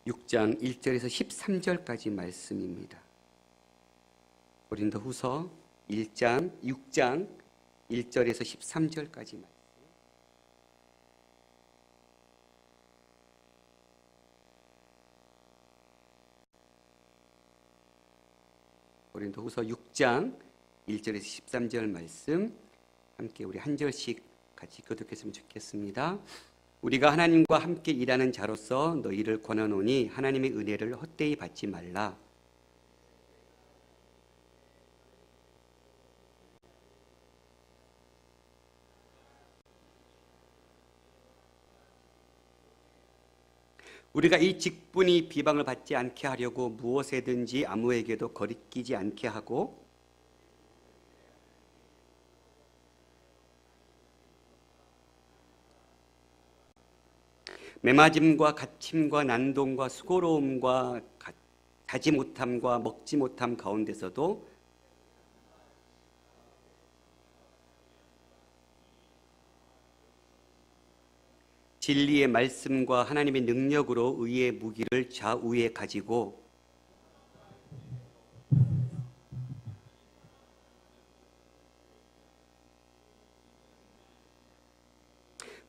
6장 1절에서 13절까지 말씀입니다. 고린도후서 6장 1절에서 13절까지 말씀. 고린도후서 6장 1절에서 13절 말씀 함께 우리 한 절씩 같이 교독했으면 좋겠습니다. 우리가 하나님과 함께 일하는 자로서 너희를 권하노니 하나님의 은혜를 헛되이 받지 말라. 우리가 이 직분이 비방을 받지 않게 하려고 무엇에든지 아무에게도 거리끼지 않게 하고 매맞음과 갇힘과 난동과 수고로움과 자지 못함과 먹지 못함 가운데서도 진리의 말씀과 하나님의 능력으로 의의 무기를 좌우에 가지고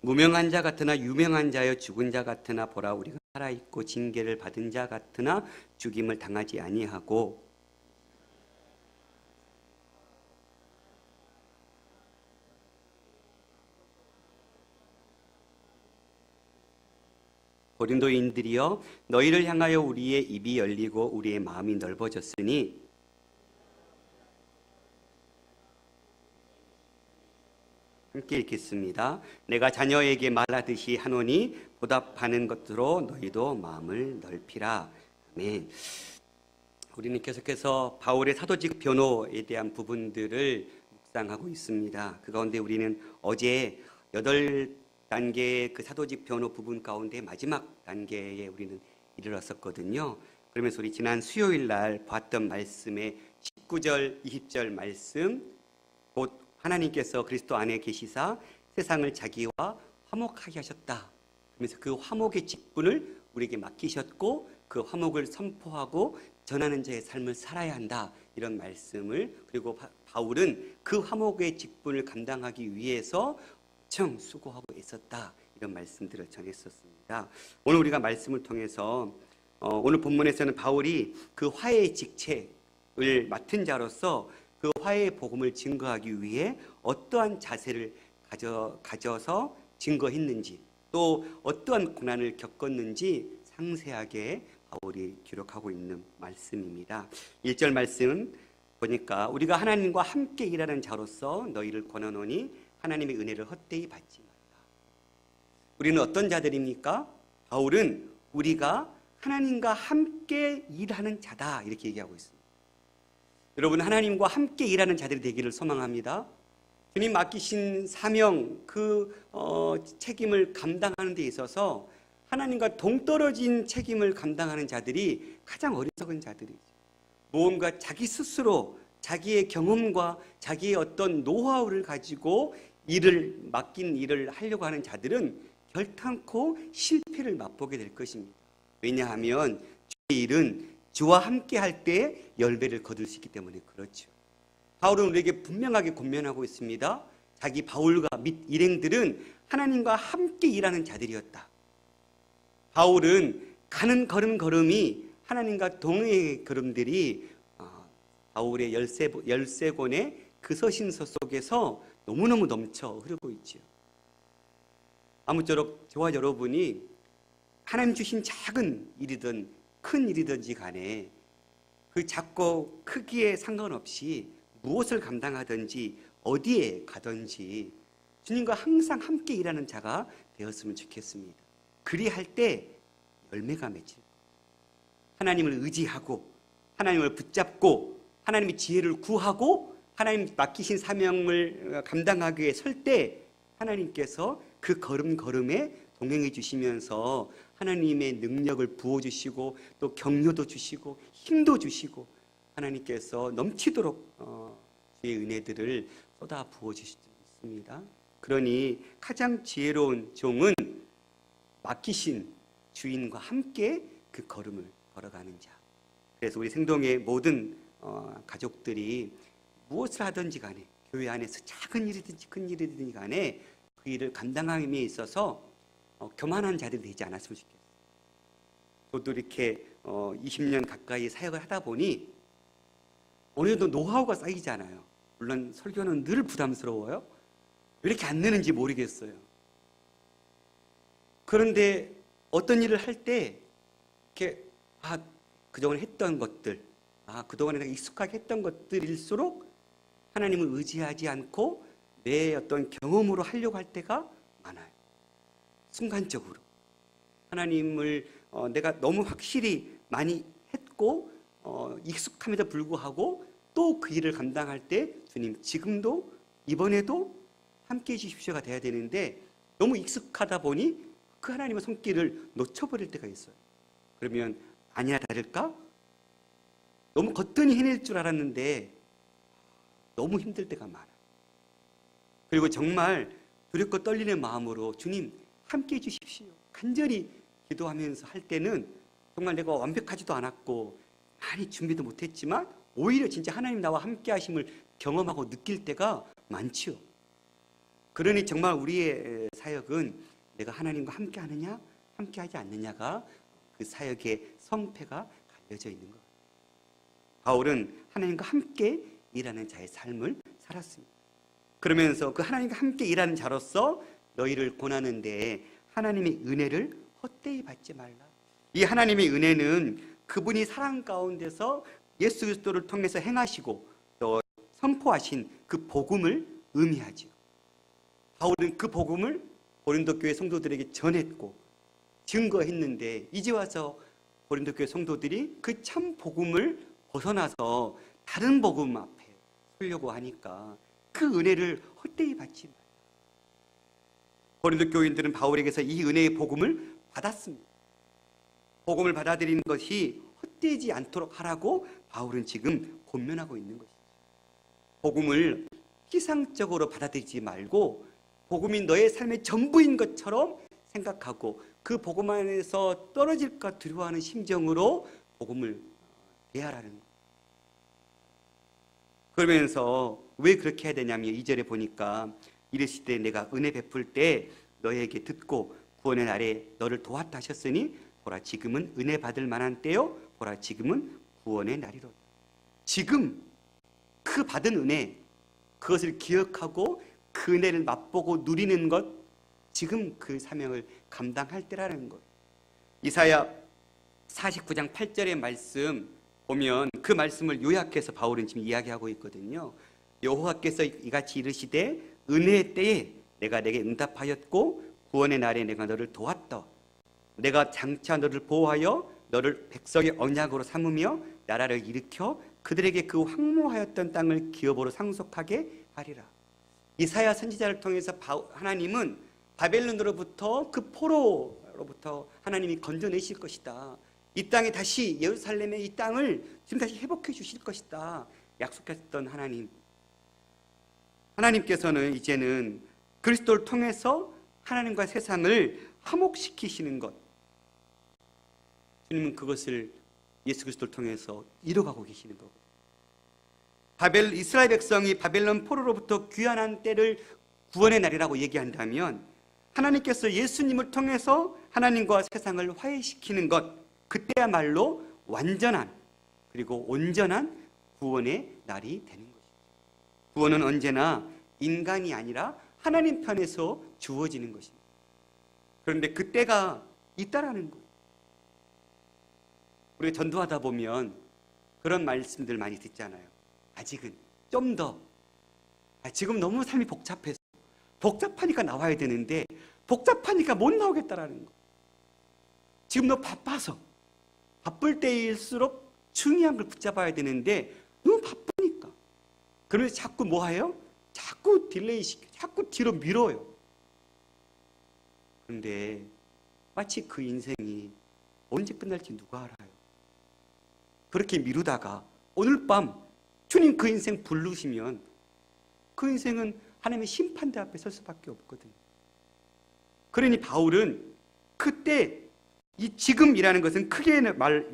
무명한 자 같으나 유명한 자여 죽은 자 같으나 보라 우리가 살아있고 징계를 받은 자 같으나 죽임을 당하지 아니하고 고린도인들이여 너희를 향하여 우리의 입이 열리고 우리의 마음이 넓어졌으니 함께 읽겠습니다. 내가 자녀에게 말하듯이 하노니 보답하는 것으로 너희도 마음을 넓히라. 아멘. 우리는 계속해서 바울의 사도직 변호에 대한 부분들을 묵상하고 있습니다. 그 가운데 우리는 어제 8단계의 그 사도직 변호 부분 가운데 마지막 단계에 우리는 이르렀었거든요. 그러면서 우리 지난 수요일 날 봤던 말씀의 19절, 20절 말씀, 곧 하나님께서 그리스도 안에 계시사 세상을 자기와 화목하게 하셨다. 그러면서 그 화목의 직분을 우리에게 맡기셨고 그 화목을 선포하고 전하는 자의 삶을 살아야 한다. 이런 말씀을, 그리고 바울은 그 화목의 직분을 감당하기 위해서 엄청 수고하고 있었다. 이런 말씀들을 전했었습니다. 오늘 우리가 말씀을 통해서 오늘 본문에서는 바울이 그 화해의 직책을 맡은 자로서 그 화해의 복음을 증거하기 위해 어떠한 자세를 가져서 증거했는지, 또 어떠한 고난을 겪었는지 상세하게 바울이 기록하고 있는 말씀입니다. 1절 말씀 보니까 우리가 하나님과 함께 일하는 자로서 너희를 권하노니 하나님의 은혜를 헛되이 받지 말라. 우리는 어떤 자들입니까? 바울은 우리가 하나님과 함께 일하는 자다 이렇게 얘기하고 있습니다. 여러분, 하나님과 함께 일하는 자들이 되기를 소망합니다. 주님 맡기신 사명, 책임을 감당하는 데 있어서 하나님과 동떨어진 책임을 감당하는 자들이 가장 어리석은 자들이죠. 무언가 자기 스스로 자기의 경험과 자기의 어떤 노하우를 가지고 맡긴 일을 하려고 하는 자들은 결탄코 실패를 맛보게 될 것입니다. 왜냐하면 주의 일은 주와 함께 할 때 열매를 거둘 수 있기 때문에 그렇죠. 바울은 우리에게 분명하게 권면하고 있습니다. 자기 바울과 및 일행들은 하나님과 함께 일하는 자들이었다. 바울은 가는 걸음걸음이 하나님과 동행의 걸음들이 바울의 13권의 그 서신서 속에서 너무너무 넘쳐 흐르고 있죠. 아무쪼록 저와 여러분이 하나님 주신 작은 일이든 큰 일이든지 간에 그 작고 크기에 상관없이 무엇을 감당하든지 어디에 가든지 주님과 항상 함께 일하는 자가 되었으면 좋겠습니다. 그리할 때 열매가 맺힐 거예요. 하나님을 의지하고 하나님을 붙잡고 하나님의 지혜를 구하고 하나님 맡기신 사명을 감당하기 위해 설 때 하나님께서 그 걸음걸음에 동행해 주시면서 하나님의 능력을 부어주시고 또 격려도 주시고 힘도 주시고 하나님께서 넘치도록 주의 은혜들을 쏟아 부어주실 수 있습니다. 그러니 가장 지혜로운 종은 맡기신 주인과 함께 그 걸음을 걸어가는 자. 그래서 우리 생동의 모든 가족들이 무엇을 하든지 간에 교회 안에서 작은 일이든지 큰 일이든지 간에 그 일을 감당함에 있어서 교만한 자들이 되지 않았으면 좋겠어요. 저도 이렇게 20년 가까이 사역을 하다 보니 어느 정도 노하우가 쌓이잖아요. 물론 설교는 늘 부담스러워요. 왜 이렇게 안 느는지 모르겠어요. 그런데 어떤 일을 할 때 이렇게 그동안 했던 것들, 그동안에 내가 익숙하게 했던 것들일수록 하나님을 의지하지 않고 내 어떤 경험으로 하려고 할 때가 많아요. 순간적으로 하나님을 내가 너무 확실히 많이 했고 익숙함에도 불구하고 또 그 일을 감당할 때 주님 지금도 이번에도 함께해 주십시오가 돼야 되는데 너무 익숙하다 보니 그 하나님의 손길을 놓쳐버릴 때가 있어요. 그러면 아니나 다를까? 너무 거뜬히 해낼 줄 알았는데 너무 힘들 때가 많아요. 그리고 정말 두렵고 떨리는 마음으로 주님 함께해 주십시오 간절히 기도하면서 할 때는 정말 내가 완벽하지도 않았고 많이 준비도 못했지만 오히려 진짜 하나님 나와 함께 하심을 경험하고 느낄 때가 많지요. 그러니 정말 우리의 사역은 내가 하나님과 함께 하느냐 함께 하지 않느냐가 그 사역의 성패가 갈려져 있는 것. 바울은 하나님과 함께 일하는 자의 삶을 살았습니다. 그러면서 그 하나님과 함께 일하는 자로서 너희를 권하는데 하나님의 은혜를 헛되이 받지 말라. 이 하나님의 은혜는 그분이 사랑 가운데서 예수 그리스도를 통해서 행하시고 또 선포하신 그 복음을 의미하죠. 바울은 그 복음을 고린도 교회 성도들에게 전했고 증거했는데 이제 와서 고린도 교회 성도들이 그 참 복음을 벗어나서 다른 복음 앞에 서려고 하니까 그 은혜를 헛되이 받지 말라. 고린도 교인들은 바울에게서 이 은혜의 복음을 받았습니다. 복음을 받아들이는 것이 헛되지 않도록 하라고 바울은 지금 권면하고 있는 것이죠. 복음을 피상적으로 받아들이지 말고 복음이 너의 삶의 전부인 것처럼 생각하고 그 복음 안에서 떨어질까 두려워하는 심정으로 복음을 대하라는 거예요. 그러면서 왜 그렇게 해야 되냐면 2절에 보니까 이르시되 내가 은혜 베풀 때 너에게 듣고 구원의 날에 너를 도왔다 하셨으니 보라 지금은 은혜 받을 만한 때요 보라 지금은 구원의 날이로다. 지금 그 받은 은혜 그것을 기억하고 그 은혜를 맛보고 누리는 것 지금 그 사명을 감당할 때라는 것. 이사야 49장 8절의 말씀 보면 그 말씀을 요약해서 바울은 지금 이야기하고 있거든요. 여호와께서 이같이 이르시되 은혜의 때에 내가 내게 응답하였고 구원의 날에 내가 너를 도왔다. 내가 장차 너를 보호하여 너를 백성의 언약으로 삼으며 나라를 일으켜 그들에게 그 황무하였던 땅을 기업으로 상속하게 하리라. 이사야 선지자를 통해서 하나님은 바벨론으로부터 그 포로로부터 하나님이 건져내실 것이다. 이 땅에 다시 예루살렘의 이 땅을 지금 다시 회복해 주실 것이다. 약속했던 하나님께서는 이제는 그리스도를 통해서 하나님과 세상을 화목시키시는 것, 주님은 그것을 예수 그리스도를 통해서 이뤄가고 계시는 거거든요. 이스라엘 백성이 바벨론 포로로부터 귀환한 때를 구원의 날이라고 얘기한다면 하나님께서 예수님을 통해서 하나님과 세상을 화해시키는 것, 그때야말로 완전한 그리고 온전한 구원의 날이 되는 것이죠. 구원은 언제나 인간이 아니라 하나님 편에서 주어지는 것입니다. 그런데 그때가 있다라는 거예요. 우리가 전도하다 보면 그런 말씀들 많이 듣잖아요. 아직은 좀 더, 지금 너무 삶이 복잡해서 복잡하니까 나와야 되는데 복잡하니까 못 나오겠다라는 거. 지금 너 바빠서 바쁠 때일수록 중요한 걸 붙잡아야 되는데 너무 바쁘니까 그러면서 자꾸 뭐 해요? 자꾸 딜레이 시켜, 자꾸 뒤로 밀어요. 그런데 마치 그 인생이 언제 끝날지 누가 알아요? 그렇게 미루다가 오늘 밤 주님 그 인생 부르시면 그 인생은 하나님의 심판대 앞에 설 수밖에 없거든요. 그러니 바울은 그때 이 지금이라는 것은 크게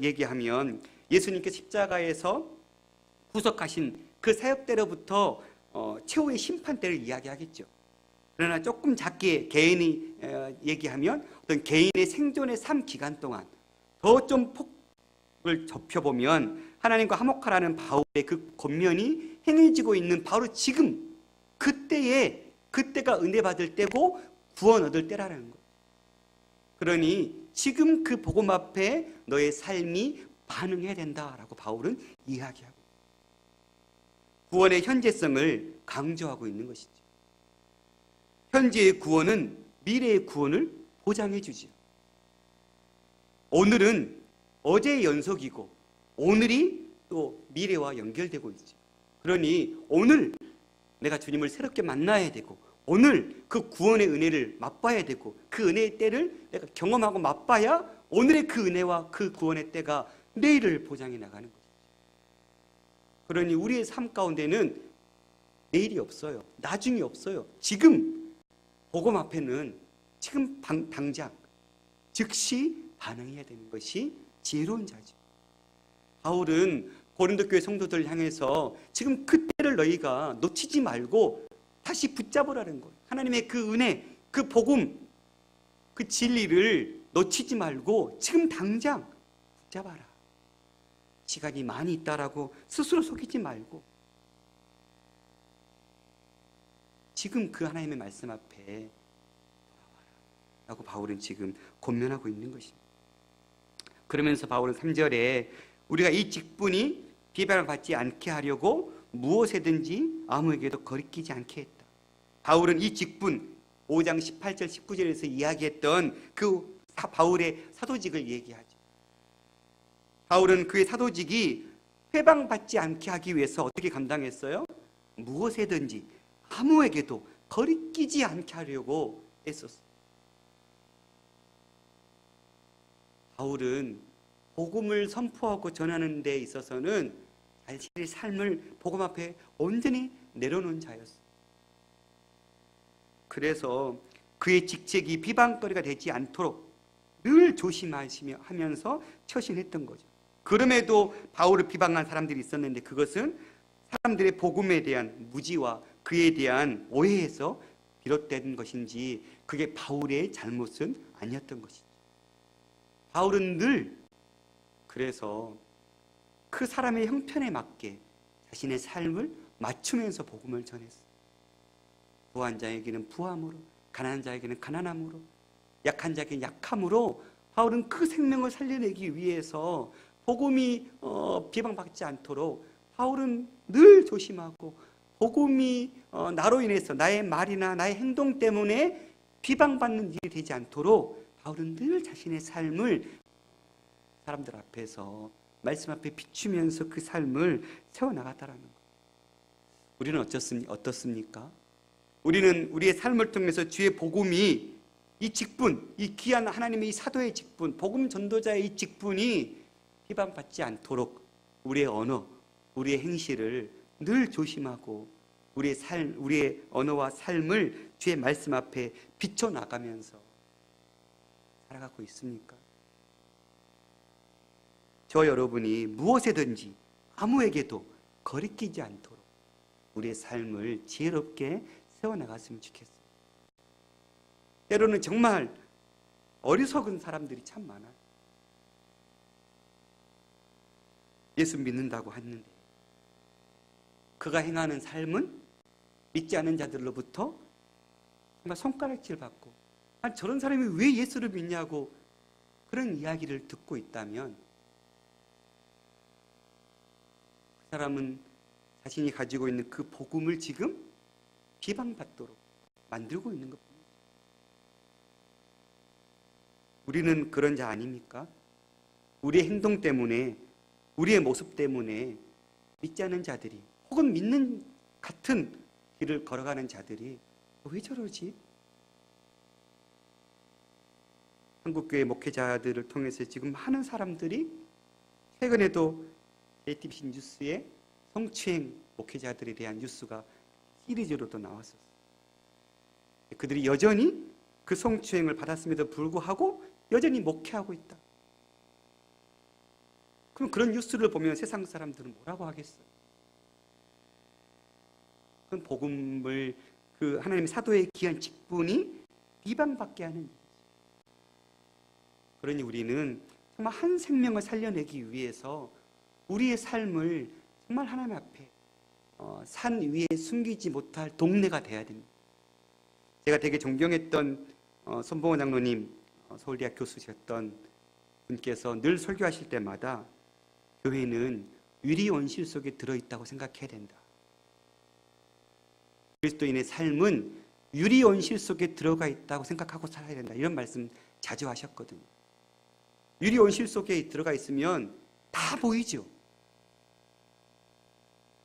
얘기하면 예수님께 십자가에서 구속하신 그 사역대로부터 최후의 심판대를 이야기하겠죠. 그러나 조금 작게 개인이 얘기하면 어떤 개인의 생존의 삶 기간 동안 더 좀 폭을 좁혀보면 하나님과 화목하라는 바울의 그 권면이 행해지고 있는 바로 지금 그때가 은혜 받을 때고 구원 얻을 때라는 거예요. 그러니 지금 그 복음 앞에 너의 삶이 반응해야 된다라고 바울은 이야기하고 구원의 현재성을 강조하고 있는 것이죠. 현재의 구원은 미래의 구원을 보장해 주죠. 오늘은 어제의 연속이고 오늘이 또 미래와 연결되고 있죠. 그러니 오늘 내가 주님을 새롭게 만나야 되고 오늘 그 구원의 은혜를 맛봐야 되고 그 은혜의 때를 내가 경험하고 맛봐야 오늘의 그 은혜와 그 구원의 때가 내일을 보장해 나가는 것이죠. 그러니 우리의 삶 가운데는 내일이 없어요. 나중이 없어요. 지금 복음 앞에는 지금 당장 즉시 반응해야 되는 것이 지혜로운 자죠. 바울은 고린도 교회 성도들을 향해서 지금 그때를 너희가 놓치지 말고 다시 붙잡으라는 거예요. 하나님의 그 은혜, 그 복음, 그 진리를 놓치지 말고 지금 당장 붙잡아라. 시간이 많이 있다라고 스스로 속이지 말고 지금 그 하나님의 말씀 앞에 돌아와라 라고 바울은 지금 권면하고 있는 것입니다. 그러면서 바울은 3절에 우리가 이 직분이 비방을 받지 않게 하려고 무엇에든지 아무에게도 거리끼지 않게 했다. 바울은 이 직분 5장 18절 19절에서 이야기했던 그 바울의 사도직을 얘기하죠. 바울은 그의 사도직이 회방받지 않게 하기 위해서 어떻게 감당했어요? 무엇에든지 아무에게도 거리끼지 않게 하려고 애썼어요. 바울은 복음을 선포하고 전하는 데 있어서는 자신의 삶을 복음 앞에 온전히 내려놓은 자였어요. 그래서 그의 직책이 비방거리가 되지 않도록 늘 조심하면서 처신했던 거죠. 그럼에도 바울을 비방한 사람들이 있었는데 그것은 사람들의 복음에 대한 무지와 그에 대한 오해에서 비롯된 것인지 그게 바울의 잘못은 아니었던 것이죠. 바울은 늘 그래서 그 사람의 형편에 맞게 자신의 삶을 맞추면서 복음을 전했어요. 부한 자에게는 부함으로, 가난한 자에게는 가난함으로, 약한 자에게는 약함으로 바울은 그 생명을 살려내기 위해서 복음이 비방받지 않도록 바울은 늘 조심하고 복음이 나로 인해서 나의 말이나 나의 행동 때문에 비방받는 일이 되지 않도록 바울은 늘 자신의 삶을 사람들 앞에서 말씀 앞에 비추면서 그 삶을 세워나갔다라는 것. 우리는 어떻습니까? 우리는 우리의 삶을 통해서 주의 복음이 이 직분, 이 귀한 하나님의 이 사도의 직분, 복음 전도자의 이 직분이 비방받지 않도록 우리의 언어, 우리의 행실을 늘 조심하고 우리의 언어와 삶을 주의 말씀 앞에 비춰나가면서 살아가고 있습니까? 저 여러분이 무엇에든지 아무에게도 거리끼지 않도록 우리의 삶을 지혜롭게 세워나갔으면 좋겠어요. 때로는 정말 어리석은 사람들이 참 많아요. 예수 믿는다고 했는데 그가 행하는 삶은 믿지 않는 자들로부터 정말 손가락질 받고 저런 사람이 왜 예수를 믿냐고 그런 이야기를 듣고 있다면 그 사람은 자신이 가지고 있는 그 복음을 지금 비방받도록 만들고 있는 것입니다. 우리는 그런 자 아닙니까? 우리의 행동 때문에 우리의 모습 때문에 믿지 않는 자들이 혹은 믿는 같은 길을 걸어가는 자들이 왜 저러지? 한국교회 목회자들을 통해서 지금 많은 사람들이 최근에도 JTBC 뉴스에 성추행 목회자들에 대한 뉴스가 시리즈로도 나왔었어요. 그들이 여전히 그 성추행을 받았음에도 불구하고 여전히 목회하고 있다. 그럼 그런 뉴스를 보면 세상 사람들은 뭐라고 하겠어요? 그건 복음을 그 하나님의 사도의 귀한 직분이 비방받게 하는 일이죠. 그러니 우리는 정말 한 생명을 살려내기 위해서 우리의 삶을 정말 하나님 앞에 산 위에 숨기지 못할 동네가 돼야 됩니다. 제가 되게 존경했던 손봉호 장로님, 서울대학 교수셨던 분께서 늘 설교하실 때마다 교회는 유리 온실 속에 들어있다고 생각해야 된다. 그리스도인의 삶은 유리 온실 속에 들어가 있다고 생각하고 살아야 된다. 이런 말씀 자주 하셨거든요. 유리 온실 속에 들어가 있으면 다 보이죠.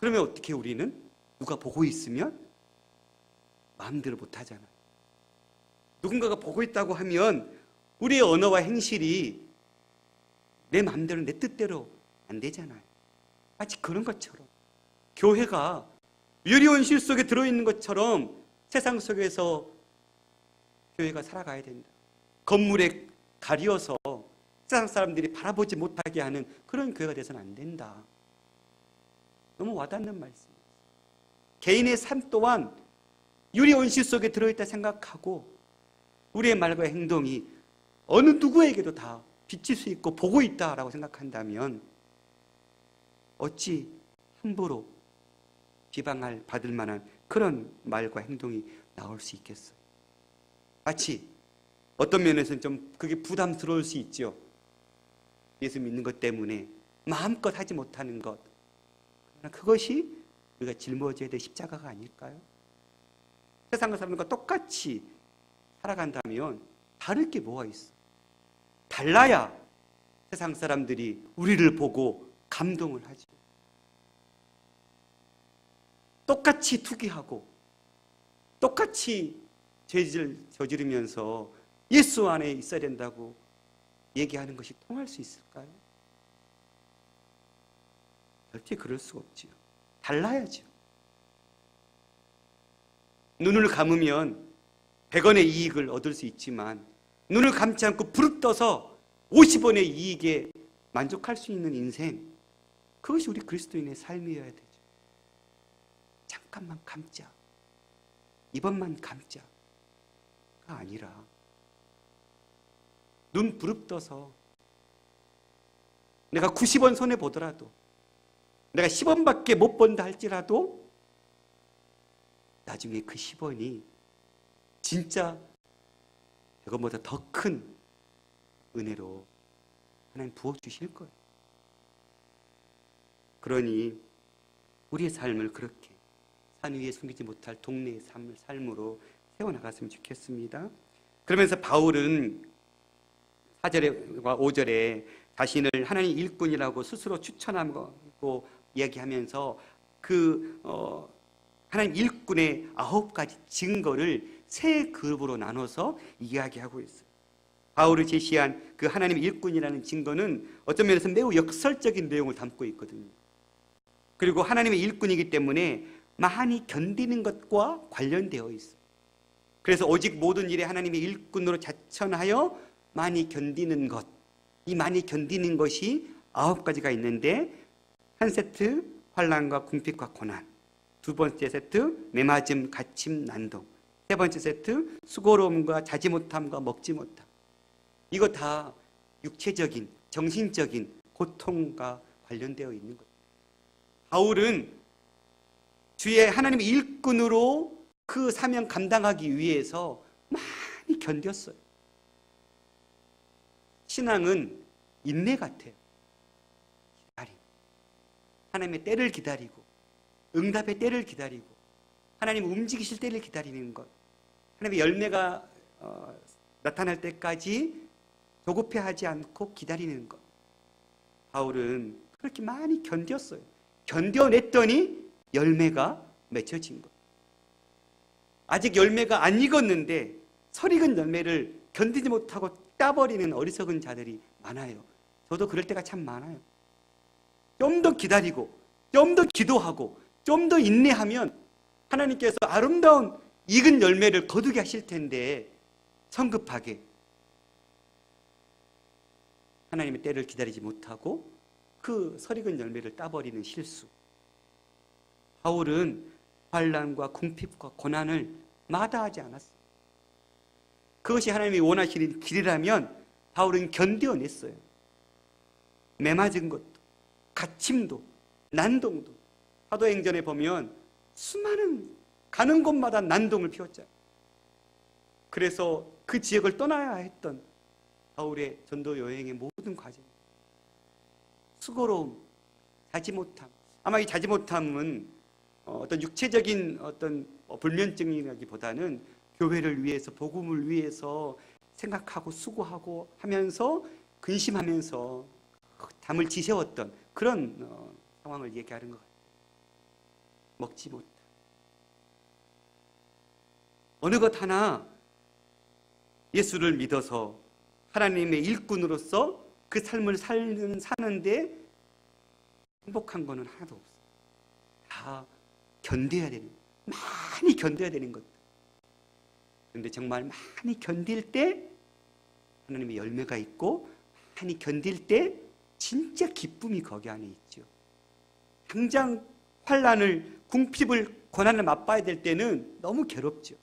그러면 어떻게 우리는 누가 보고 있으면 마음대로 못 하잖아요. 누군가가 보고 있다고 하면 우리의 언어와 행실이 내 마음대로 내 뜻대로 안 되잖아요. 마치 그런 것처럼 교회가 유리 온실 속에 들어있는 것처럼 세상 속에서 교회가 살아가야 된다. 건물에 가려서 세상 사람들이 바라보지 못하게 하는 그런 교회가 돼서는 안 된다. 너무 와닿는 말씀이에요. 개인의 삶 또한 유리 온실 속에 들어있다 생각하고 우리의 말과 행동이 어느 누구에게도 다 비칠 수 있고 보고 있다라고 생각한다면 어찌 함부로 비방할 받을 만한 그런 말과 행동이 나올 수 있겠어요? 마치 어떤 면에서는 좀 그게 부담스러울 수 있죠. 예수 믿는 것 때문에 마음껏 하지 못하는 것. 그러나 그것이 우리가 짊어져야 될 십자가가 아닐까요? 세상 사람들과 똑같이 살아간다면 다를 게 뭐가 있어? 달라야 세상 사람들이 우리를 보고 감동을 하죠. 똑같이 투기하고 똑같이 죄를 저지르면서 예수 안에 있어야 된다고 얘기하는 것이 통할 수 있을까요? 절대 그럴 수가 없지요. 달라야죠. 눈을 감으면 100원의 이익을 얻을 수 있지만 눈을 감지 않고 부릅떠서 50원의 이익에 만족할 수 있는 인생, 그것이 우리 그리스도인의 삶이어야 되죠. 잠깐만 감자, 이번만 감자가 아니라 눈 부릅떠서 내가 90원 손해보더라도 내가 10원밖에 못 번다 할지라도 나중에 그 10원이 진짜 그것보다 더 큰 은혜로 하나님 부어주실 거예요. 그러니 우리의 삶을 그렇게 산 위에 숨기지 못할 동네의 삶으로 세워나갔으면 좋겠습니다. 그러면서 바울은 4절과 5절에 자신을 하나님 일꾼이라고 스스로 추천하고 이야기하면서 하나님 일꾼의 9가지 증거를 3그룹으로 나눠서 이야기하고 있어요. 바울이 제시한 그 하나님 일꾼이라는 증거는 어떤 면에서 매우 역설적인 내용을 담고 있거든요. 그리고 하나님의 일꾼이기 때문에 많이 견디는 것과 관련되어 있어요. 그래서 오직 모든 일에 하나님의 일꾼으로 자천하여 많이 견디는 것, 이 많이 견디는 것이 9가지가 있는데, 한 세트 환난과 궁핍과 고난, 두 번째 세트 매맞음, 갇힘, 난동, 세 번째 세트 수고로움과 자지 못함과 먹지 못함. 이거 다 육체적인, 정신적인 고통과 관련되어 있는 거예요. 바울은 주의 하나님의 일꾼으로 그 사명 감당하기 위해서 많이 견뎠어요. 신앙은 인내 같아요. 기다림. 하나님의 때를 기다리고 응답의 때를 기다리고 하나님 움직이실 때를 기다리는 것, 하나님의 열매가 나타날 때까지 조급해하지 않고 기다리는 것. 바울은 그렇게 많이 견뎠어요. 견뎌냈더니 열매가 맺혀진 것. 아직 열매가 안 익었는데 설익은 열매를 견디지 못하고 따버리는 어리석은 자들이 많아요. 저도 그럴 때가 참 많아요. 좀 더 기다리고 좀 더 기도하고 좀 더 인내하면 하나님께서 아름다운 익은 열매를 거두게 하실 텐데 성급하게 하나님의 때를 기다리지 못하고 그 설익은 열매를 따버리는 실수. 바울은 환난과 궁핍과 고난을 마다하지 않았어요. 그것이 하나님이 원하시는 길이라면 바울은 견뎌냈어요. 매맞은 것도, 갇힘도, 난동도. 사도행전에 보면 수많은 가는 곳마다 난동을 피웠잖아요. 그래서 그 지역을 떠나야 했던 바울의 전도 여행의 모든 과정, 수고로움, 자지 못함. 아마 이 자지 못함은 어떤 육체적인 어떤 불면증이라기보다는 교회를 위해서, 복음을 위해서 생각하고 수고하고 하면서 근심하면서 담을 지새웠던 그런 상황을 얘기하는 것 같아요. 먹지 못함. 어느 것 하나 예수를 믿어서 하나님의 일꾼으로서 그 삶을 사는데 행복한 거는 하나도 없어요. 다 견뎌야 되는, 많이 견뎌야 되는 것들. 그런데 정말 많이 견딜 때 하나님의 열매가 있고, 많이 견딜 때 진짜 기쁨이 거기 안에 있죠. 당장 환난을, 궁핍을, 고난을 맛봐야 될 때는 너무 괴롭죠.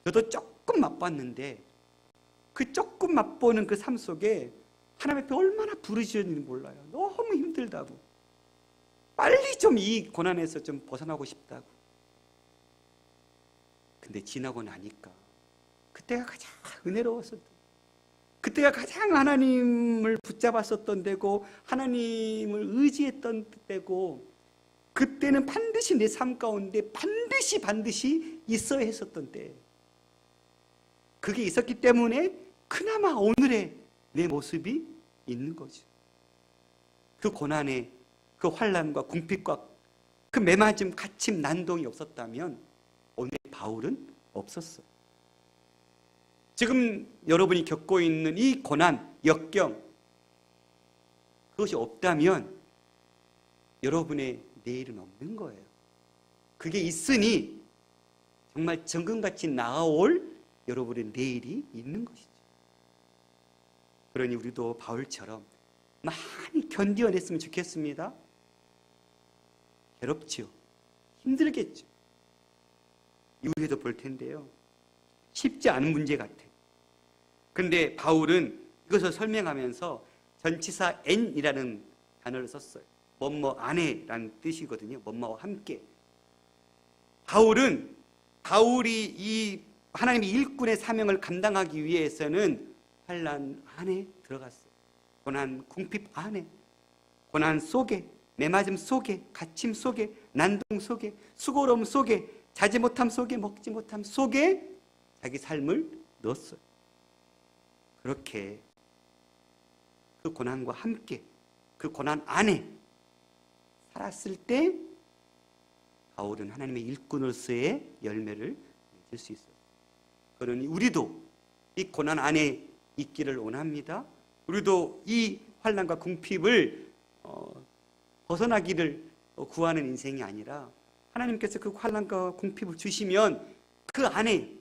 저도 조금 맛봤는데 그 조금 맛보는 그 삶 속에 하나님 앞에 얼마나 부르짖었는지 몰라요. 너무 힘들다고, 빨리 좀 이 고난에서 좀 벗어나고 싶다고. 근데 지나고 나니까 그때가 가장 은혜로웠었던, 그때가 가장 하나님을 붙잡았었던 때고, 하나님을 의지했던 때고, 그때는 반드시 내 삶 가운데 반드시 있어야 했었던 때. 그게 있었기 때문에 그나마 오늘의 내 모습이 있는 거죠. 그 고난에, 그 환난과 궁핍과 그 매맞음, 갇힘, 난동이 없었다면 오늘 바울은 없었어요. 지금 여러분이 겪고 있는 이 고난, 역경, 그것이 없다면 여러분의 내일은 없는 거예요. 그게 있으니 정말 정금같이 나아올 여러분의 내일이 있는 것이죠. 그러니 우리도 바울처럼 많이 견뎌냈으면 좋겠습니다. 괴롭죠. 힘들겠죠. 이후에도 볼 텐데요. 쉽지 않은 문제 같아요. 그런데 바울은 이것을 설명하면서 전치사 n이라는 단어를 썼어요. 뭐뭐 안에라는 뜻이거든요. 뭐뭐와 함께. 바울이 이 하나님의 일꾼의 사명을 감당하기 위해서는 환난 안에 들어갔어요. 고난, 궁핍 안에, 고난 속에, 매맞음 속에, 갇힘 속에, 난동 속에, 수고로움 속에, 자지 못함 속에, 먹지 못함 속에 자기 삶을 넣었어요. 그렇게 그 고난과 함께, 그 고난 안에 살았을 때 바울은 하나님의 일꾼으로서의 열매를 맺을 수 있어요. 그러니 우리도 이 고난 안에 있기를 원합니다. 우리도 이 환난과 궁핍을 벗어나기를 구하는 인생이 아니라, 하나님께서 그 환난과 궁핍을 주시면 그 안에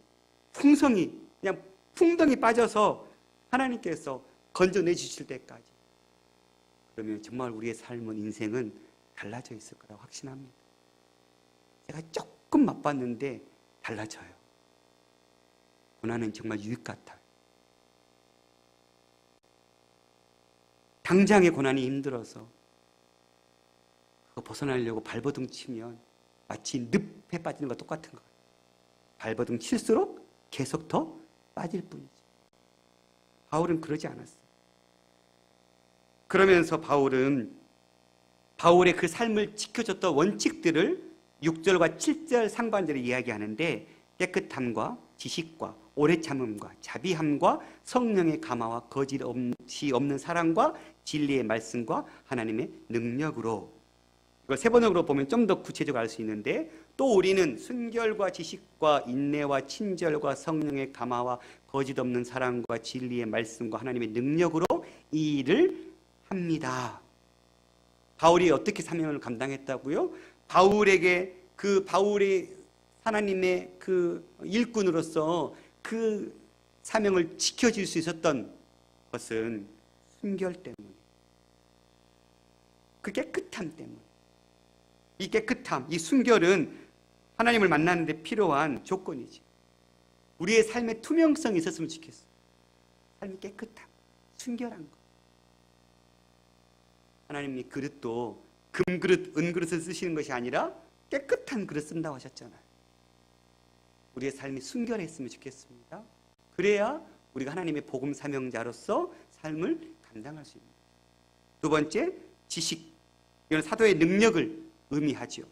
풍성이, 그냥 풍덩이 빠져서 하나님께서 건져내 주실 때까지, 그러면 정말 우리의 삶은, 인생은 달라져 있을 거라고 확신합니다. 제가 조금 맛봤는데 달라져요. 고난은 정말 유익 같아요. 당장의 고난이 힘들어서 그거 벗어나려고 발버둥 치면 마치 늪에 빠지는 것과 똑같은 거예요. 발버둥 칠수록 계속 더 빠질 뿐이지. 바울은 그러지 않았어요. 그러면서 바울은 바울의 그 삶을 지켜줬던 원칙들을 6절과 7절 상반절에 이야기하는데, 깨끗함과 지식과 오래 참음과 자비함과 성령의 감화와 거짓 없는 사랑과 진리의 말씀과 하나님의 능력으로, 이걸 세 번역으로 보면 좀 더 구체적으로 알 수 있는데, 또 우리는 순결과 지식과 인내와 친절과 성령의 감화와 거짓 없는 사랑과 진리의 말씀과 하나님의 능력으로 이 일을 합니다. 바울이 어떻게 사명을 감당했다고요? 바울의 하나님의 그 일꾼으로서 그 사명을 지켜줄 수 있었던 것은 순결 때문에, 그 깨끗함 때문에. 이 깨끗함, 이 순결은 하나님을 만나는데 필요한 조건이지. 우리의 삶에 투명성이 있었으면 좋겠어. 삶이 깨끗함, 순결한 것. 하나님이 그릇도 금그릇, 은그릇을 쓰시는 것이 아니라 깨끗한 그릇 쓴다고 하셨잖아요. 우리의 삶이 순결했으면 좋겠습니다. 그래야 우리가 하나님의 복음 사명자로서 삶을 감당할 수 있는 거죠. 두 번째, 지식. 이건 사도의 능력을 의미하죠.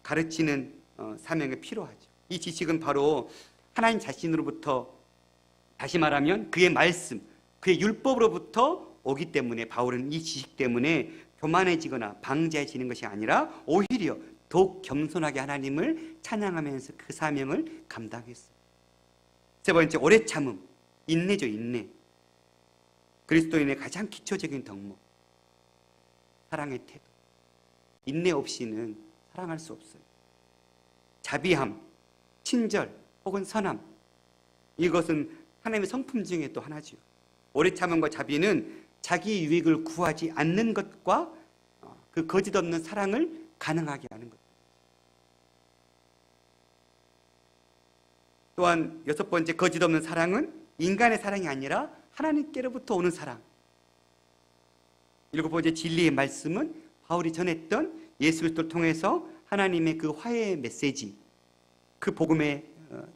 가르치는 사명이 필요하죠. 이 지식은 바로 하나님 자신으로부터, 다시 말하면 그의 말씀, 그의 율법으로부터 오기 때문에 바울은 이 지식 때문에 교만해지거나 방자해지는 것이 아니라 오히려 더욱 겸손하게 하나님을 찬양하면서 그 사명을 감당했어요. 세 번째, 오래 참음, 인내죠. 인내. 그리스도인의 가장 기초적인 덕목, 사랑의 태도. 인내 없이는 사랑할 수 없어요. 자비함, 친절 혹은 선함, 이것은 하나님의 성품 중에 또 하나죠. 오래 참음과 자비는 자기 유익을 구하지 않는 것과 그 거짓 없는 사랑을 가능하게 하는 것. 또한 여섯 번째, 거짓 없는 사랑은 인간의 사랑이 아니라 하나님께로부터 오는 사랑. 일곱 번째, 진리의 말씀은 바울이 전했던 예수 그리스도를 통해서 하나님의 그 화해의 메시지, 그 복음의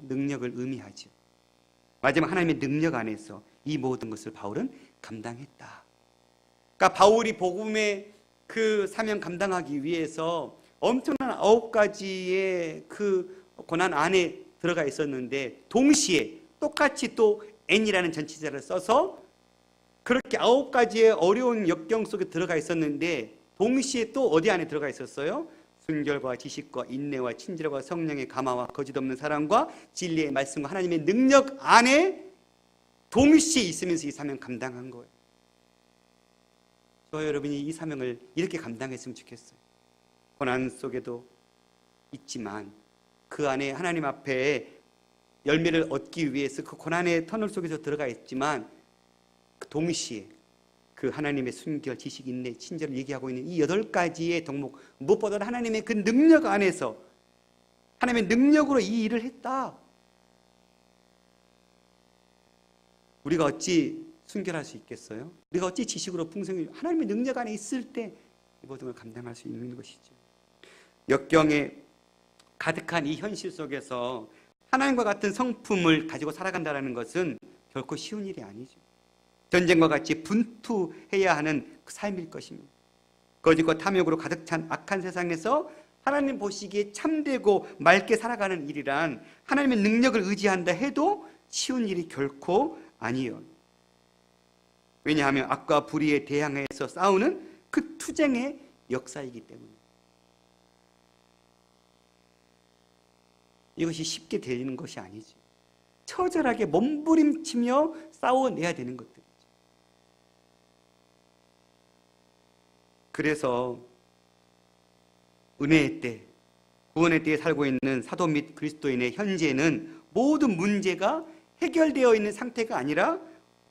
능력을 의미하죠. 마지막, 하나님의 능력 안에서 이 모든 것을 바울은 감당했다. 그러니까 바울이 복음의 그 사명 감당하기 위해서 엄청난 9가지의 그 고난 안에 들어가 있었는데, 동시에 똑같이 또 N이라는 전치사를 써서 그렇게 9가지의 어려운 역경 속에 들어가 있었는데, 동시에 또 어디 안에 들어가 있었어요? 순결과 지식과 인내와 친절과 성령의 감화와 거짓 없는 사랑과 진리의 말씀과 하나님의 능력 안에 동시에 있으면서 이 사명 감당한 거예요. 저와 여러분이 이 사명을 이렇게 감당했으면 좋겠어요. 고난 속에도 있지만 그 안에 하나님 앞에 열매를 얻기 위해서 그 고난의 터널 속에서 들어가 있지만, 그 동시에 그 하나님의 순결, 지식, 인내, 친절을 얘기하고 있는 이 8가지의 덕목, 무엇보다 하나님의 그 능력 안에서 하나님의 능력으로 이 일을 했다. 우리가 어찌 순결할 수 있겠어요? 우리가 어찌 지식으로 풍성히, 하나님의 능력 안에 있을 때 이 모든 걸 감당할 수 있는 것이죠. 역경에 가득한 이 현실 속에서 하나님과 같은 성품을 가지고 살아간다는 것은 결코 쉬운 일이 아니죠. 전쟁과 같이 분투해야 하는 그 삶일 것입니다. 거짓과 탐욕으로 가득 찬 악한 세상에서 하나님 보시기에 참되고 맑게 살아가는 일이란 하나님의 능력을 의지한다 해도 쉬운 일이 결코 아니에요. 왜냐하면 악과 불의에 대항해서 싸우는 그 투쟁의 역사이기 때문에. 이것이 쉽게 되는 것이 아니지. 처절하게 몸부림치며 싸워내야 되는 것들이죠. 그래서 은혜의 때, 구원의 때에 살고 있는 사도 및 그리스도인의 현재는 모든 문제가 해결되어 있는 상태가 아니라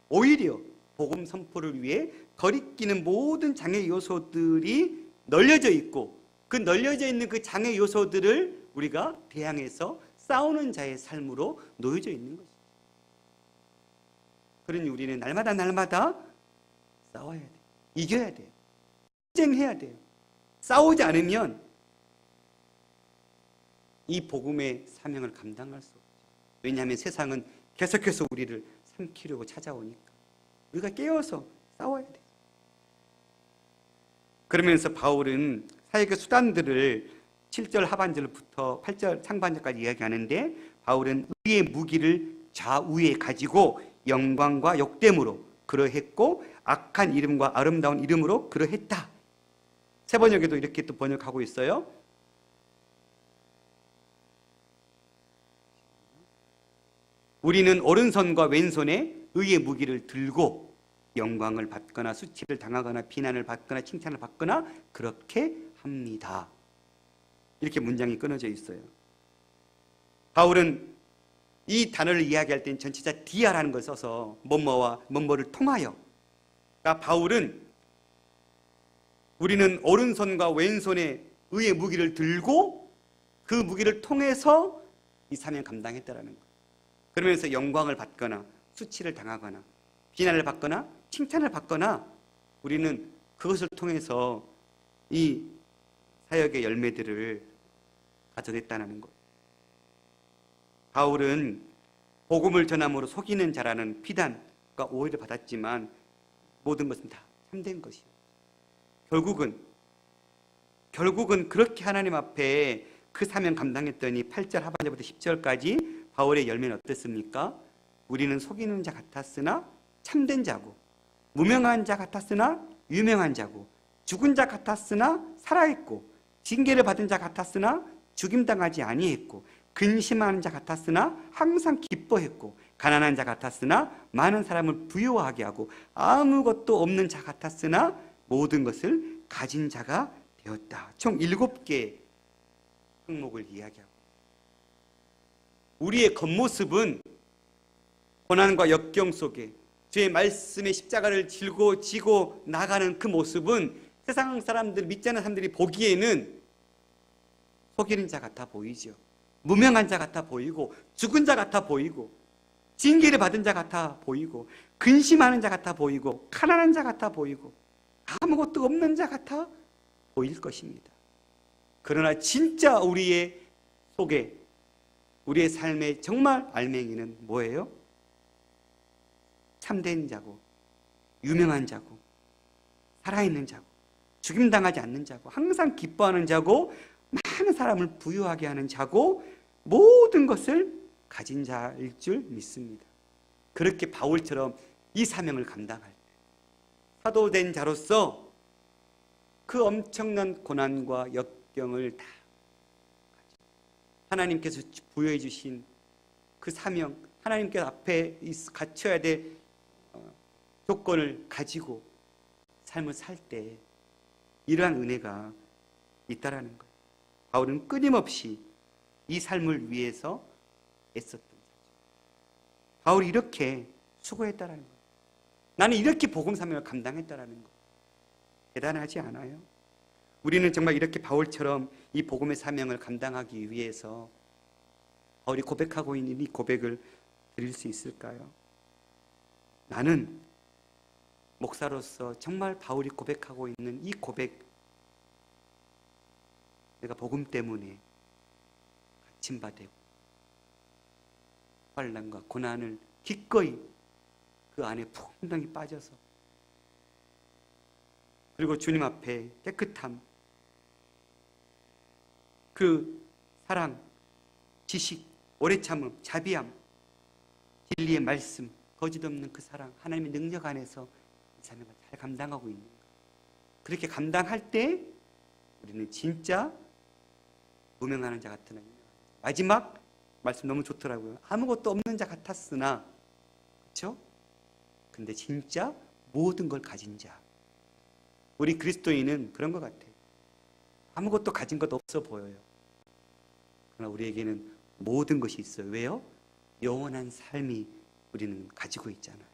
오히려 복음 선포를 위해 거리끼는 모든 장애 요소들이 널려져 있고, 그 널려져 있는 그 장애 요소들을 우리가 대항해서 싸우는 자의 삶으로 놓여져 있는 것이죠. 그러니 우리는 날마다 싸워야 돼요. 이겨야 돼요. 투쟁해야 돼요. 싸우지 않으면 이 복음의 사명을 감당할 수 없죠. 왜냐하면 세상은 계속해서 우리를 삼키려고 찾아오니까 우리가 깨어서 싸워야 돼요. 그러면서 바울은 사역의 수단들을 7절 하반절부터 8절 상반절까지 이야기하는데, 바울은 의의 무기를 좌우에 가지고 영광과 욕됨으로 그러했고 악한 이름과 아름다운 이름으로 그러했다. 세 번역에도 이렇게 또 번역하고 있어요. 우리는 오른손과 왼손에 의의 무기를 들고 영광을 받거나 수치를 당하거나 비난을 받거나 칭찬을 받거나 그렇게 합니다. 이렇게 문장이 끊어져 있어요. 바울은 이 단어를 이야기할 땐 전치사 디아라는 걸 써서 뭐뭐와 뭐뭐를 통하여, 바울은 우리는 오른손과 왼손에 의의 무기를 들고 그 무기를 통해서 이 사명 감당했다라는 거예요. 그러면서 영광을 받거나 수치를 당하거나 비난을 받거나 칭찬을 받거나 우리는 그것을 통해서 이 사역의 열매들을 가져냈다는 거예요. 바울은 복음을 전함으로 속이는 자라는 비난과 오해를 받았지만 모든 것은 다 참된 것이에요. 결국은 그렇게 하나님 앞에 그 사명 감당했더니 8절 하반절부터 10절까지 바울의 열매는 어땠습니까? 우리는 속이는 자 같았으나 참된 자고, 무명한 자 같았으나 유명한 자고, 죽은 자 같았으나 살아있고, 징계를 받은 자 같았으나 죽임당하지 아니했고, 근심하는 자 같았으나 항상 기뻐했고, 가난한 자 같았으나 많은 사람을 부유하게 하고, 아무것도 없는 자 같았으나 모든 것을 가진 자가 되었다. 총 7개의 항목을 이야기하고, 우리의 겉모습은 고난과 역경 속에 주의 말씀의 십자가를 지고 나가는 그 모습은 세상 사람들, 믿지 않는 사람들이 보기에는 속이는 자 같아 보이죠. 무명한 자 같아 보이고, 죽은 자 같아 보이고, 징계를 받은 자 같아 보이고, 근심하는 자 같아 보이고, 가난한 자 같아 보이고, 아무것도 없는 자 같아 보일 것입니다. 그러나 진짜 우리의 속에, 우리의 삶의 정말 알맹이는 뭐예요? 참된 자고, 유명한 자고, 살아있는 자고, 죽임당하지 않는 자고, 항상 기뻐하는 자고, 많은 사람을 부유하게 하는 자고, 모든 것을 가진 자일 줄 믿습니다. 그렇게 바울처럼 이 사명을 감당할 때 사도된 자로서 그 엄청난 고난과 역경을 다 하나님께서 부여해 주신 그 사명, 하나님께 앞에 갖춰야 될 조건을 가지고 삶을 살 때 이러한 은혜가 있다라는 거예요. 바울은 끊임없이 이 삶을 위해서 애썼던 자죠. 바울이 이렇게 수고했다라는 거예요. 나는 이렇게 복음 사명을 감당했다라는 거예요. 대단하지 않아요? 우리는 정말 이렇게 바울처럼 이 복음의 사명을 감당하기 위해서 바울이 고백하고 있는 이 고백을 드릴 수 있을까요? 나는 목사로서 정말 바울이 고백하고 있는 이 고백, 내가 복음 때문에 갇힌 바 되고 환난과 고난을 기꺼이 그 안에 풍덩이 빠져서, 그리고 주님 앞에 깨끗함, 그 사랑, 지식, 오래 참음, 자비함, 진리의 말씀, 거짓 없는 그 사랑, 하나님의 능력 안에서 이 사명을 잘 감당하고 있는 거예요. 그렇게 감당할 때 우리는 진짜 무명하는 자 같으나, 마지막 말씀 너무 좋더라고요. 아무것도 없는 자 같았으나, 그렇죠? 근데 진짜 모든 걸 가진 자. 우리 그리스도인은 그런 것 같아요. 아무것도 가진 것 없어 보여요. 그러나 우리에게는 모든 것이 있어요. 왜요? 영원한 삶이 우리는 가지고 있잖아요.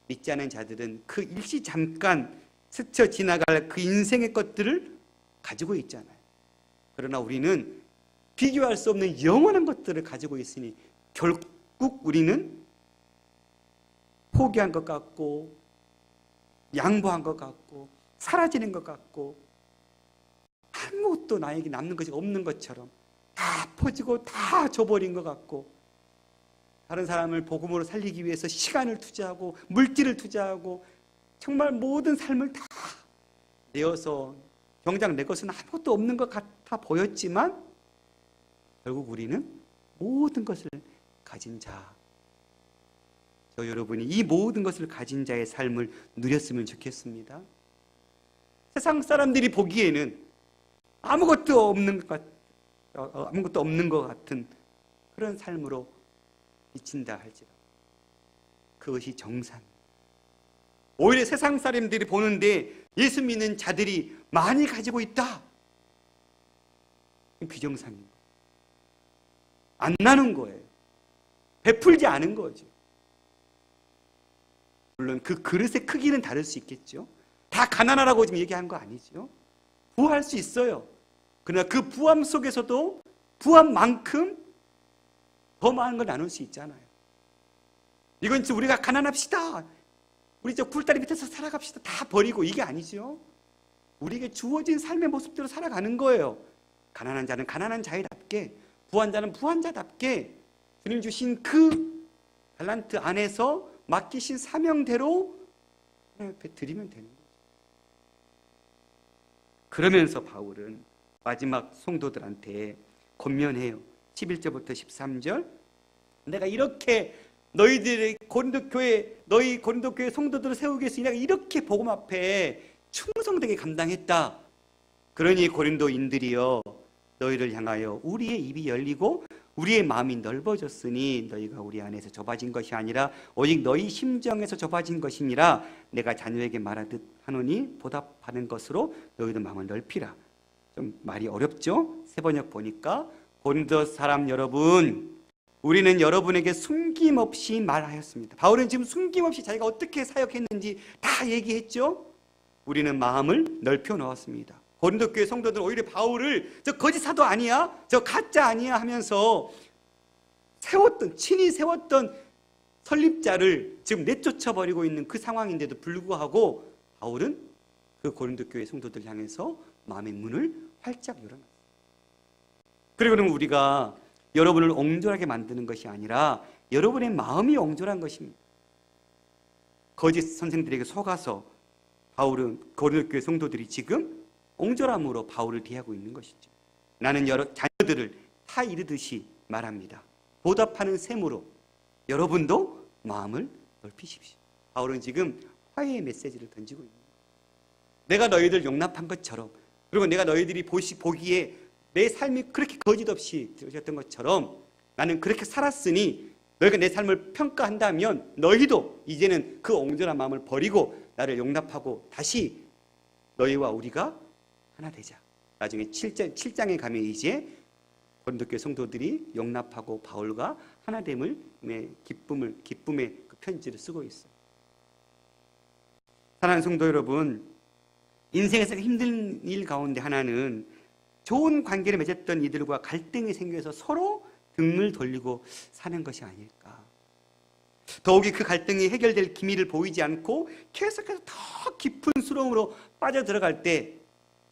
믿지 않은 자들은 그 일시 잠깐 스쳐 지나갈 그 인생의 것들을 가지고 있잖아요. 그러나 우리는 비교할 수 없는 영원한 것들을 가지고 있으니 결국 우리는 포기한 것 같고, 양보한 것 같고, 사라지는 것 같고, 아무것도 나에게 남는 것이 없는 것처럼 다 퍼지고 다 줘버린 것 같고, 다른 사람을 복음으로 살리기 위해서 시간을 투자하고 물질을 투자하고 정말 모든 삶을 다 내어서 정작 내 것은 아무것도 없는 것 같아 보였지만 결국 우리는 모든 것을 가진 자, 저 여러분이 이 모든 것을 가진 자의 삶을 누렸으면 좋겠습니다. 세상 사람들이 보기에는 아무것도 없는 것 같은 그런 삶으로 비친다 할지라도 그것이 정상입니다. 오히려 세상 사람들이 보는데 예수 믿는 자들이 많이 가지고 있다, 비정상입니다. 안 나는 거예요. 베풀지 않은 거죠. 물론 그 그릇의 크기는 다를 수 있겠죠. 다 가난하라고 지금 얘기한 거 아니죠. 부할 수 있어요. 그러나 그 부함 속에서도 부함만큼 더 많은 걸 나눌 수 있잖아요. 이건 우리가 가난합시다, 우리 저 굴다리 밑에서 살아갑시다, 다 버리고, 이게 아니죠. 우리에게 주어진 삶의 모습대로 살아가는 거예요. 가난한 자는 가난한 자답게, 부한 자는 부한 자답게 주님 주신 그 달란트 안에서 맡기신 사명대로 하나님 앞에 드리면 되는 거죠. 그러면서 바울은 마지막 성도들한테 권면해요. 11절부터 13절. 내가 이렇게 너희들의 고린도 교회, 너희 고린도 교회 성도들을 세우기 위해서 내가 이렇게 복음 앞에 충성되게 감당했다. 그러니 고린도인들이여, 너희를 향하여 우리의 입이 열리고 우리의 마음이 넓어졌으니 너희가 우리 안에서 좁아진 것이 아니라 오직 너희 심정에서 좁아진 것이니라. 내가 자녀에게 말하듯 하노니 보답하는 것으로 너희도 마음을 넓히라. 좀 말이 어렵죠? 세번역 보니까, 고린도 사람 여러분, 우리는 여러분에게 숨김없이 말하였습니다. 바울은 지금 숨김없이 자기가 어떻게 사역했는지 다 얘기했죠? 우리는 마음을 넓혀 놓았습니다. 고린도 교회 성도들은 오히려 바울을 저 거짓 사도 아니야? 저 가짜 아니야? 하면서 친히 세웠던 설립자를 지금 내쫓아버리고 있는 그 상황인데도 불구하고 바울은 그 고린도 교회 성도들 향해서 마음의 문을 활짝 열어놨어요. 그리고 그러면 우리가 여러분을 옹졸하게 만드는 것이 아니라 여러분의 마음이 옹졸한 것입니다. 거짓 선생들에게 속아서 바울은, 고린도 교회 성도들이 지금 옹졸함으로 바울을 대하고 있는 것이죠. 나는 여러 자녀들을 다 이르듯이 말합니다. 보답하는 셈으로 여러분도 마음을 넓히십시오. 바울은 지금 화해의 메시지를 던지고 있는 거예요. 내가 너희들 용납한 것처럼, 그리고 내가 너희들이 보기에 내 삶이 그렇게 거짓 없이 되었던 것처럼 나는 그렇게 살았으니 너희가 내 삶을 평가한다면 너희도 이제는 그 옹졸한 마음을 버리고 나를 용납하고 다시 너희와 우리가 하나 되자. 나중에 7장에 가면 이제 고린도 교회 성도들이 용납하고 바울과 하나됨을 기쁨의 그 편지를 쓰고 있어요. 사랑하는 성도 여러분, 인생에서 힘든 일 가운데 하나는 좋은 관계를 맺었던 이들과 갈등이 생겨서 서로 등을 돌리고 사는 것이 아닐까. 더욱이 그 갈등이 해결될 기미를 보이지 않고 계속해서 더 깊은 수렁으로 빠져들어갈 때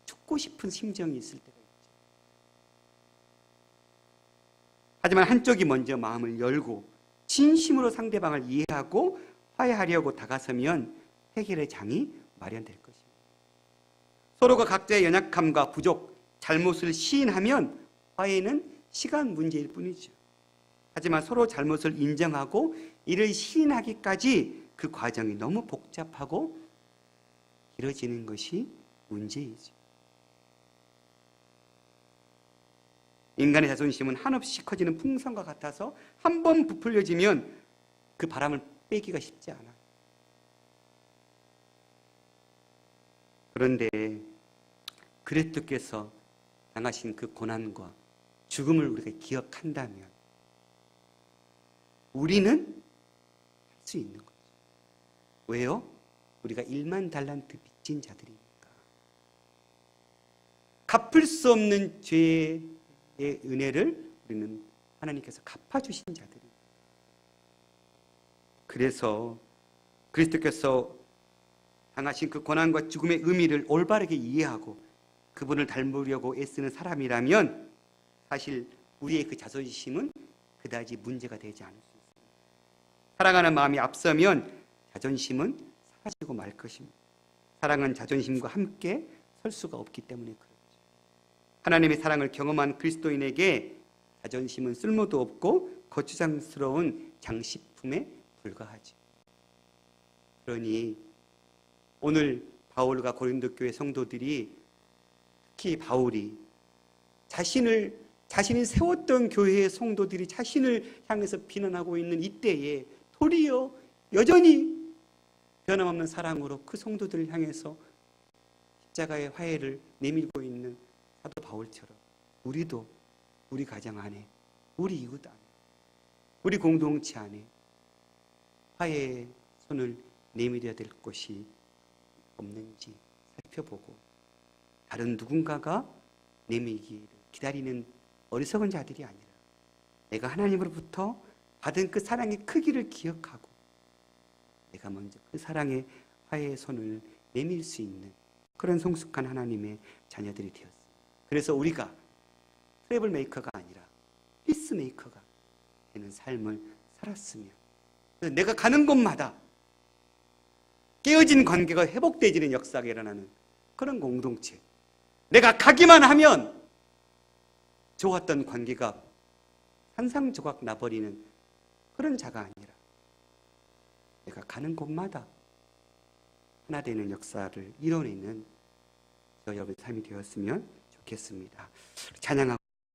죽고 싶은 심정이 있을 때가 있죠. 하지만 한쪽이 먼저 마음을 열고 진심으로 상대방을 이해하고 화해하려고 다가서면 해결의 장이 마련될 것입니다. 서로가 각자의 연약함과 부족, 잘못을 시인하면 화해는 시간 문제일 뿐이죠. 하지만 서로 잘못을 인정하고 이를 시인하기까지 그 과정이 너무 복잡하고 길어지는 것이 문제이죠. 인간의 자존심은 한없이 커지는 풍선과 같아서 한 번 부풀려지면 그 바람을 빼기가 쉽지 않아요. 그런데 그리스도께서 당하신 그 고난과 죽음을 우리가 기억한다면 우리는 할 수 있는 거죠. 왜요? 우리가 1만 달란트 빚진 자들이니까. 갚을 수 없는 죄의 은혜를 우리는 하나님께서 갚아주신 자들입니다. 그래서 그리스도께서 당하신 그 고난과 죽음의 의미를 올바르게 이해하고 그분을 닮으려고 애쓰는 사람이라면 사실 우리의 그 자존심은 그다지 문제가 되지 않을 수 있습니다. 사랑하는 마음이 앞서면 자존심은 사라지고 말 것입니다. 사랑은 자존심과 함께 설 수가 없기 때문에 그렇죠. 하나님의 사랑을 경험한 그리스도인에게 자존심은 쓸모도 없고 거추장스러운 장식품에 불과하죠. 그러니 오늘 바울과 고린도 교회 성도들이, 특히 바울이 자신이 세웠던 교회의 성도들이 자신을 향해서 비난하고 있는 이때에 도리어 여전히 변함없는 사랑으로 그 성도들을 향해서 십자가의 화해를 내밀고 있는 사도 바울처럼 우리도 우리 가정 안에, 우리 이웃 안에, 우리 공동체 안에 화해의 손을 내밀어야 될 곳이 없는지 살펴보고 다른 누군가가 내밀기를 기다리는 어리석은 자들이 아니라 내가 하나님으로부터 받은 그 사랑의 크기를 기억하고 내가 먼저 그 사랑의 화해의 손을 내밀 수 있는 그런 성숙한 하나님의 자녀들이 되었습니다. 그래서 우리가 트러블 메이커가 아니라 피스 메이커가 되는 삶을 살았으면 내가 가는 곳마다 깨어진 관계가 회복되어지는 역사가 일어나는 그런 공동체, 내가 가기만 하면 좋았던 관계가 산상조각 나버리는 그런 자가 아니라 내가 가는 곳마다 하나 되는 역사를 이뤄내는 저 여러분의 삶이 되었으면 좋겠습니다. 찬양하고